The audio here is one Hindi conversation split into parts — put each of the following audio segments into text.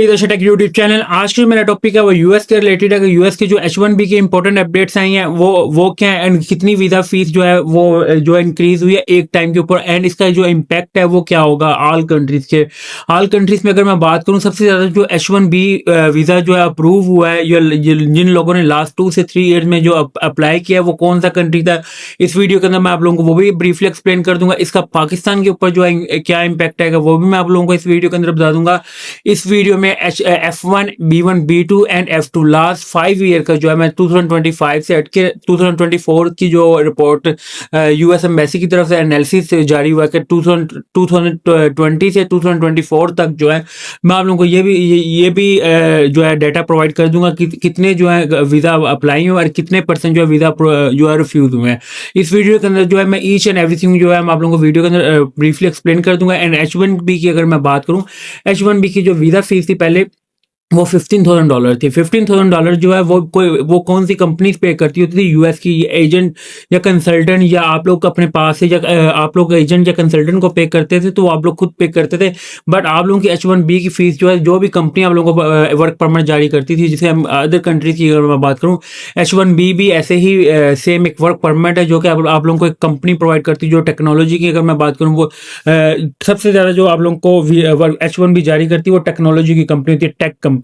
दर्शक यूट्यूब चैनल। आज का जो मेरा टॉपिक है वो यूएस के रिलेटेड है कि यूएस की जो H1B की इंपॉर्टेंट अपडेट्स आई हैं वो क्या है एंड कितनी वीज़ा फीस जो है वो जो इंक्रीज हुई है एक टाइम के ऊपर एंड इसका जो इम्पैक्ट है वो क्या होगा ऑल कंट्रीज के। ऑल कंट्रीज में अगर मैं बात करूं सबसे ज़्यादा जो H1B वीज़ा जो है अप्रूव हुआ है या जिन लोगों ने लास्ट 2 से 3 ईयर्स में जो अप्लाई किया है वो कौन सा कंट्री था, इस वीडियो के अंदर मैं आप लोगों को वो भी ब्रीफली एक्सप्लेन कर दूंगा। इसका पाकिस्तान के ऊपर जो है क्या इम्पैक्ट आएगा वो भी मैं आप लोगों को इस वीडियो के अंदर बता दूंगा। इस वीडियो में F1, B1, B2 and F2 last 5 year का जो है मैं 2025 से हट के 2024 की जो रिपोर्ट यूएस एम्बेसी की तरफ से एनालिसिस जारी हुआ कि 2020 से 2024 तक जो है मैं आप लोगों को ये भी जो है डाटा प्रोवाइड कर दूंगा कि कितने जो है वीज़ा अप्लाई हुए और कितने परसेंट जो है वीज़ा जो है रिफ्यूज हुए हैं। इस वीडियो के अंदर जो है मैं ईच एंड एवरीथिंग जो है मैं आप लोगों को वीडियो के अंदर ब्रीफली एक्सप्लेन कर दूंगा। एंड H1B की अगर मैं बात करूं, H1B की जो वीज़ा फीस थी पहले वो $15,000 थी। $15,000 जो है वो कौन सी कंपनीज पे करती होती थी, यूएस की एजेंट या कंसल्टेंट या आप लोग अपने पास से या आप लोग एजेंट या कंसल्टेंट को पे करते थे तो आप लोग खुद पे करते थे। बट आप लोगों की H1B की फीस जो है जो भी कंपनी आप लोगों को वर्क परमिट जारी करती थी, जिसे हम अदर कंट्रीज की अगर मैं बात करूँ, H1B भी ऐसे ही सेम एक वर्क परमिट है जो कि आप लोगों को एक कंपनी प्रोवाइड करती है। जो टेक्नोलॉजी की अगर मैं बात करूँ वो सबसे ज़्यादा जो आप लोगों को H1B जारी करती है वो टेक्नोलॉजी की कंपनी होती है, टेक कंपनी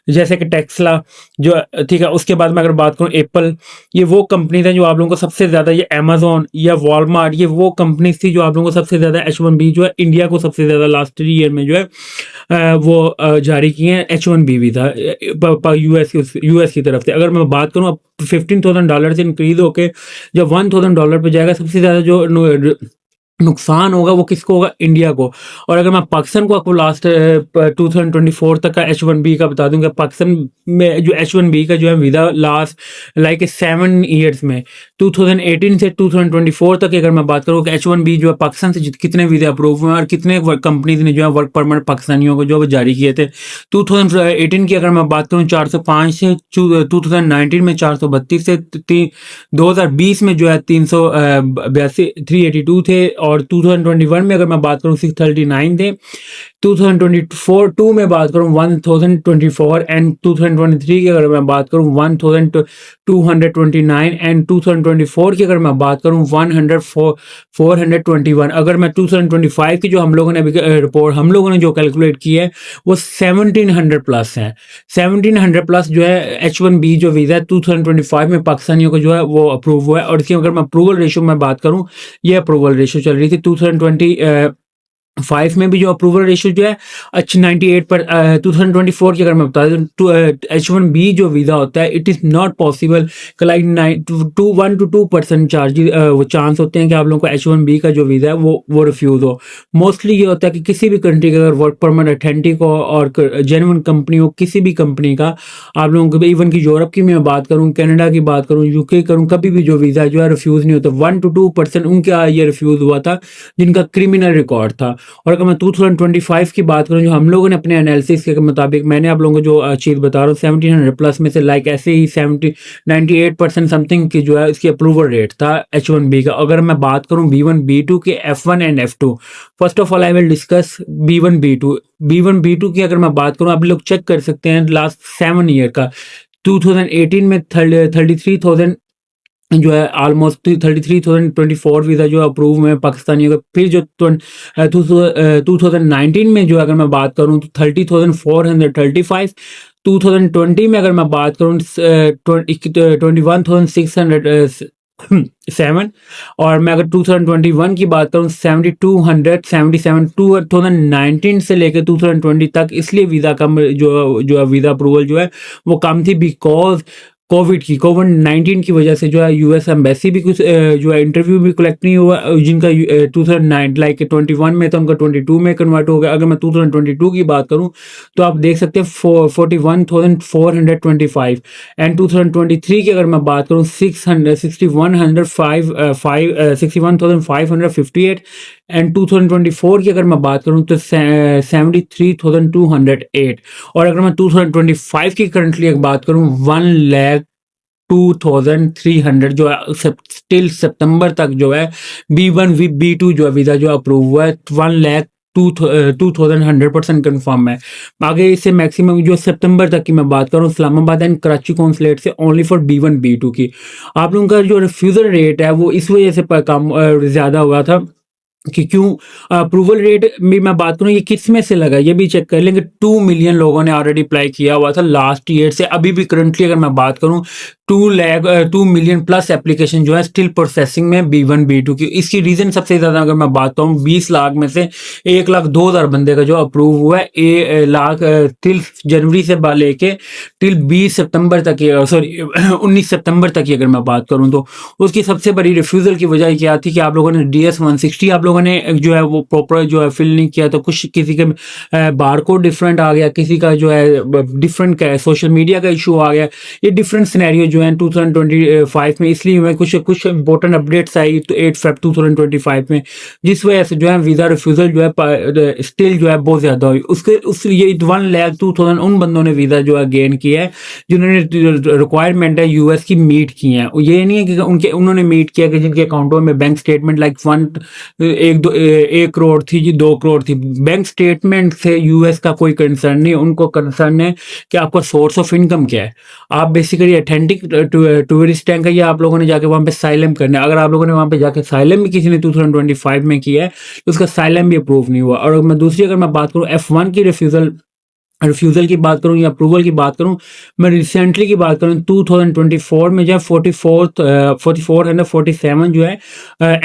जैसे कि टेस्ला जो ठीक है। उसके बाद में अगर बात करूं एप्पल, ये वो कंपनी है जो आप लोगों को सबसे ज्यादा, ये अमेजोन या वॉलमार्ट, ये वो कंपनी थी जो आप लोगों को सबसे ज्यादा H1B जो है इंडिया को सबसे ज्यादा लास्ट ईयर में जो है वो जारी किए हैं H1B वीजा यूएस की तरफ से। अगर मैं बात करूं अब $15,000 से इंक्रीज होके जब $1,000 पे जाएगा, सबसे ज्यादा जो नुकसान होगा वो किसको होगा, इंडिया को। और अगर मैं पाकिस्तान को आपको लास्ट 2024 तक का H1B का बता दूंगा, पाकिस्तान में जो H1B का जो है वीज़ा लास्ट लाइक 7 ईयर्स में 2018 से 2024 तक अगर मैं बात करूँ कि H1B जो है पाकिस्तान से कितने वीज़ा अप्रूव हुए और कितने कंपनीज ने जो है वर्क परमिट पाकिस्तानियों को जो जारी किए थे। 2018 की अगर मैं बात करूँ 405 से 2019 में 432 से 2020 में जो है 382 थे और 2021 में अगर मैं बात करूं 639 थे। 2024 में बात करूं 1024 एंड 2023 की अगर मैं बात करूं 1229 एंड 2024 की अगर मैं बात करूं 421। अगर मैं 2025 की जो हम लोगों ने रिपोर्ट हम लोगों ने जो कैलकुलेट की है वो 1700 प्लस है। 1700 प्लस जो है H1B जो वीज़ा 2025 में पाकिस्तानियों को जो है वो अप्रूव हुआ है। और इसकी अगर मैं अप्रूवल रेशो में बात करूं, ये अप्रूवल रेशो चल रही थी 2025 में भी जो अप्रूवल रेशो जो है 98 पर 2024 की अगर मैं बता दूं H1B जो वीज़ा होता है it is not possible like 1 to 2% वो चांस होते हैं कि आप लोगों को H1B का जो वीज़ा है वो रिफ्यूज़ हो। मोस्टली ये होता है कि किसी भी कंट्री का अगर वर्क परमिट अथेंटिक हो और जेन्युइन कंपनी हो, किसी भी कंपनी का आप लोगों को, इवन की यूरोप की मैं बात करूँ, कनाडा की बात करूँ, यूके करूँ, कभी भी जो वीज़ा जो है रिफ्यूज़ नहीं होता। 1 to 2% उनका ये रिफ्यूज़ हुआ था जिनका क्रिमिनल रिकॉर्ड था। और अगर मैं 2025 की बात करूं जो हम लोगों ने अपने एनालिसिस के मुताबिक, मैंने आप लोगों को जो चीज़ बता रहा हूँ 1700 प्लस में से लाइक ऐसे ही 98% समथिंग की जो है इसकी अप्रूवल रेट था H1B का। अगर मैं बात करूं B1 B2 के F1 and F2, first of all I will discuss B1 B2 की अगर मैं बात करूं, आप लोग चेक कर सकते हैं लास्ट 7 ईयर का 2018 में 33,000 जो है ऑलमोस्ट 33,024 वीज़ा जो अप्रूव में पाकिस्तानियों का। फिर जो 2019 में जो अगर मैं बात करूं तो 30,435। 2020 में अगर मैं बात करूं 21,607। और मैं अगर 2021 की बात करूं 7,277। 2019 से लेकर 2020 तक इसलिए वीज़ा कम जो वीज़ा अप्रूवल जो है वो कम थी बिकॉज कोविड-19 की वजह से जो है यूएस एम्बेसी भी कुछ जो है इंटरव्यू भी कलेक्ट नहीं हुआ, जिनका 2009 लाइक 21 में था उनका 22 में कन्वर्ट हो गया। अगर मैं 2022 की बात करूं तो आप देख सकते हैं 41,425 एंड 2023 की अगर मैं बात करूं 61,558 एंड 2024 की अगर मैं बात करूं तो 73,208। और अगर मैं 2025 की करंटली एक बात करूं 1,02,300 जो है स्टिल सितंबर तक जो है B1 B2 जो है वीज़ा जो अप्रूव हुआ है 2000 100% कन्फर्म है। आगे इससे मैक्सिमम जो सितंबर तक की मैं बात करूँ, इस्लामाबाद एंड कराची कॉन्सुलेट से ओनली फॉर B1 B2 की आप लोगों का जो रिफ्यूज़ल रेट है वो इस वजह से कम ज़्यादा हुआ था कि क्यों अप्रूवल रेट में मैं बात करूँ ये किस में से लगा ये भी चेक कर लेंगे। 2 मिलियन लोगों ने ऑलरेडी अप्लाई किया हुआ था लास्ट ईयर से। अभी भी करंटली अगर मैं बात करूँ 2 मिलियन प्लस एप्लीकेशन जो है स्टिल प्रोसेसिंग में B1 B2 की। इसकी रीज़न सबसे ज़्यादा अगर मैं बात करूँ 20 लाख में से 1,02,000 बंदे का जो अप्रूव हुआ है टिल जनवरी से लेके टिल 20 सितंबर तक की, सॉरी 19 सितंबर तक की अगर मैं बात करूँ तो उसकी सबसे बड़ी रिफ्यूज़ल की वजह क्या थी कि आप लोगों ने DS 160 आप लोगों ने जो है वो प्रॉपर जो है फिल नहीं किया। तो कुछ किसी के बारकोड डिफरेंट आ गया, किसी का जो है डिफरेंट का सोशल मीडिया का इशू आ गया। ये डिफरेंट सिनेरियो जो है 2025 में इसलिए हुए। कुछ इंपॉर्टेंट अपडेट्स आई तो 8 फेब 2025 में, जिस वजह से जो है वीज़ा रिफ्यूज़ल जो है स्टिल जो है बहुत ज़्यादा हुई। ये 1,02,000 उन बंदों ने वीज़ा जो है गेन किया है जिन्होंने रिक्वायरमेंट है US की मीट की है। ये नहीं है कि उन्होंने मीट किया कि जिनके अकाउंटों में बैंक स्टेटमेंट लाइक 1 करोड़ थी जी, 2 करोड़ थी। बैंक स्टेटमेंट से US का कोई कंसर्न नहीं, उनको कंसर्न है कि आपका सोर्स ऑफ इनकम क्या है। आप बेसिकली अथेंटिक टूरिस्ट हैं या आप लोगों ने जाके वहाँ पे साइलम करना है। अगर आप लोगों ने वहाँ पे जाके साइलम भी किसी ने 2025 में किया है तो उसका साइलम भी अप्रूव नहीं हुआ। और मैं दूसरी अगर मैं बात करूँ F1 की रिफ्यूज़ल की बात करूँ या अप्रूवल की बात करूँ, मैं रिसेंटली की बात करूँ 2024 में जो 44 है ना 47 जो है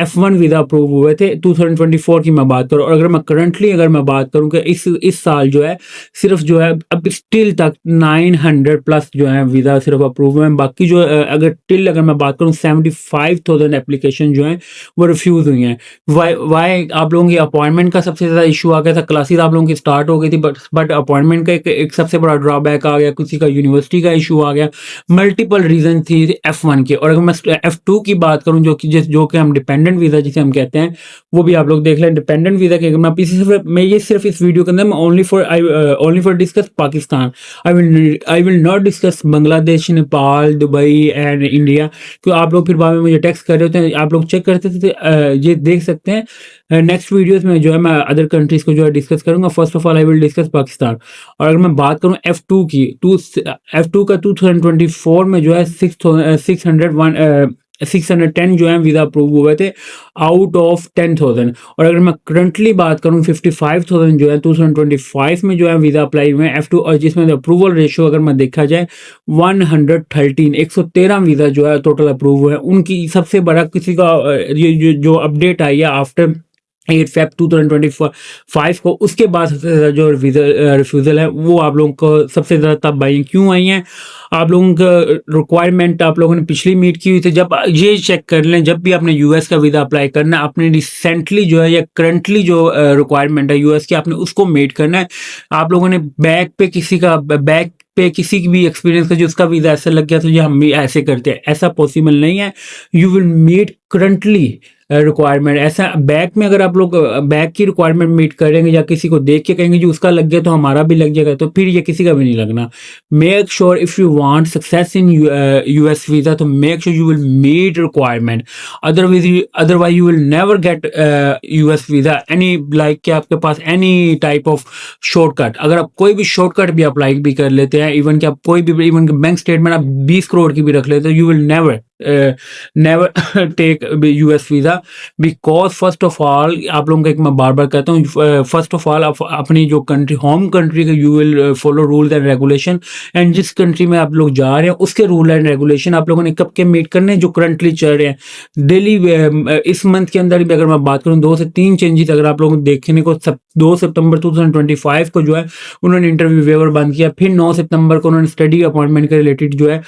F1 वीज़ा अप्रूव हुए थे 2024 की मैं बात करूँ। और अगर मैं करंटली अगर मैं बात करूँ कि इस साल जो है सिर्फ जो है अब स्टिल तक 900 प्लस जो है वीज़ा सिर्फ अप्रूव हुए हैं। बाकी जो अगर मैं बात करूँ 75,000 एप्लीकेशन जो हैं वो रिफ्यूज़ हुई हैं। वाई आप लोगों की अपॉइंटमेंट का सबसे ज़्यादा इशू आ गया था। क्लासेस आप लोगों की स्टार्ट हो गई थी बट अपॉइंटमेंट का एक सबसे बड़ा ड्रॉबैक आ गया, किसी का यूनिवर्सिटी का इशू आ गया। मल्टीपल रीजन थी F1 के। और अगर मैं F2 की बात करूं जो कि हम डिपेंडेंट वीज़ा जिसे हम कहते हैं वो भी आप लोग देख लें। डिपेंडेंट वीज़ा के मैं ये सिर्फ इस वीडियो के अंदर मैं only for discuss Pakistan. I will not discuss Bangladesh, Nepal, Dubai and India. तो आप लोग फिर बाद में मुझे टेक्स्ट कर रहे होते हैं, आप लोग चेक करते थे ये देख सकते हैं। नेक्स्ट वीडियोस में जो है मैं अदर कंट्रीज को जो है डिस्कस करूंगा। First of all I will discuss Pakistan. और अगर मैं बात करूं F2 की, F2 का 2024 में जो है 610 जो है वीज़ा अप्रूव हुए थे आउट ऑफ 10,000। और अगर मैं करंटली बात करूं 55,000 जो है 2025 में जो है वीज़ा अप्लाई हुए हैं F2। और जिसमें अप्रूवल रेशियो अगर मैं देखा जाए 113 वीज़ा जो है टोटल अप्रूव हुए हैं। उनकी सबसे बड़ा किसी का ये जो अपडेट आई है आफ्टर 8 फेब 2025 को, उसके बाद सबसे ज़्यादा जो रिफ्यूज़ल है वो आप लोगों को सबसे ज़्यादा तब आई क्यों आई हैं। आप लोगों का रिक्वायरमेंट आप लोगों ने पिछली मीट की हुई थी। जब ये चेक कर लें जब भी आपने US का वीज़ा अप्लाई करना है, आपने रिसेंटली जो है या करंटली जो रिक्वायरमेंट है US की आपने उसको मीट करना है। आप लोगों ने बैक पे किसी की भी एक्सपीरियंस का जो उसका वीज़ा ऐसा लग गया तो ये हम भी ऐसे करते हैं, ऐसा पॉसिबल नहीं है। You will meet currently requirement. ऐसा बैक में अगर आप लोग बैक की रिक्वायरमेंट मीट करेंगे या किसी को देख के कहेंगे जो उसका लग गया तो हमारा भी लग जाएगा, तो फिर ये किसी का भी नहीं लगना। Make sure if you want success in US visa तो make sure you will meet requirement. Otherwise you will never get US visa any like कि आपके पास एनी टाइप ऑफ शॉर्टकट। अगर आप कोई भी शॉर्टकट भी अप्लाई भी कर लेते हैं, इवन कि आप कोई भी इवन बैंक स्टेटमेंट आप 20 करोड़ की भी रख लेते हो, you will never take US visa. Because first of all आप लोगों को एक मैं बार बार कहता हूँ, फर्स्ट ऑफ ऑल अपनी जो कंट्री होम कंट्री का you will follow rules and regulation. And जिस कंट्री में आप लोग जा रहे हैं उसके रूल एंड रेगुलेशन आप लोगों ने कब के मीट करने हैं जो करंटली चल रहे हैं डेली। इस मंथ के अंदर भी अगर मैं बात करूँ 2 से 3 चेंजेस अगर आप लोगों को देखने को 2 सितंबर 2025 को जो है उन्होंने इंटरव्यू वेवर बंद किया। फिर 9 सितंबर को उन्होंने स्टडी अपॉइंटमेंट के रिलेटेड जो है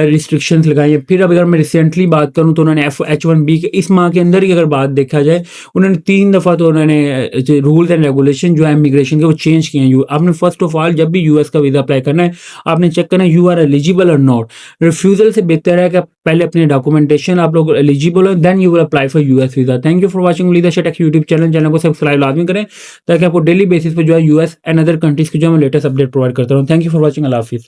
रिस्ट्रिक्शंस लगाई है। फिर अब अगर मैं रिसेंटली बात करूं तो उन्होंने H1B के इस माह के अंदर ही अगर बात देखा जाए उन्होंने 3 दफ़ा तो उन्होंने रूल्स एंड रेगुलेशन जो है इमिग्रेशन के वो चेंज किए हैं। आपने फर्स्ट ऑफ ऑल जब भी US का वीज़ा अप्लाई करना है आपने चेक करना है यू आर एलिजिबल और नॉट। रिफ्यूज़ल से बेहतर है कि पहले अपने डॉक्यूमेंटेशन आप लोग एलिजिबल हो then you will apply for US visa. Thank you for watching leadership tech YouTube channel को सब्सक्राइब लाजमी करें ताकि आपको डेली बेसिस पर जो है US एंड अदर कंट्रीज की जो मैं लेटेस्ट अपडेट प्रोवाइड करता हूँ। Thank you for watching. अल्लाह हाफिज़।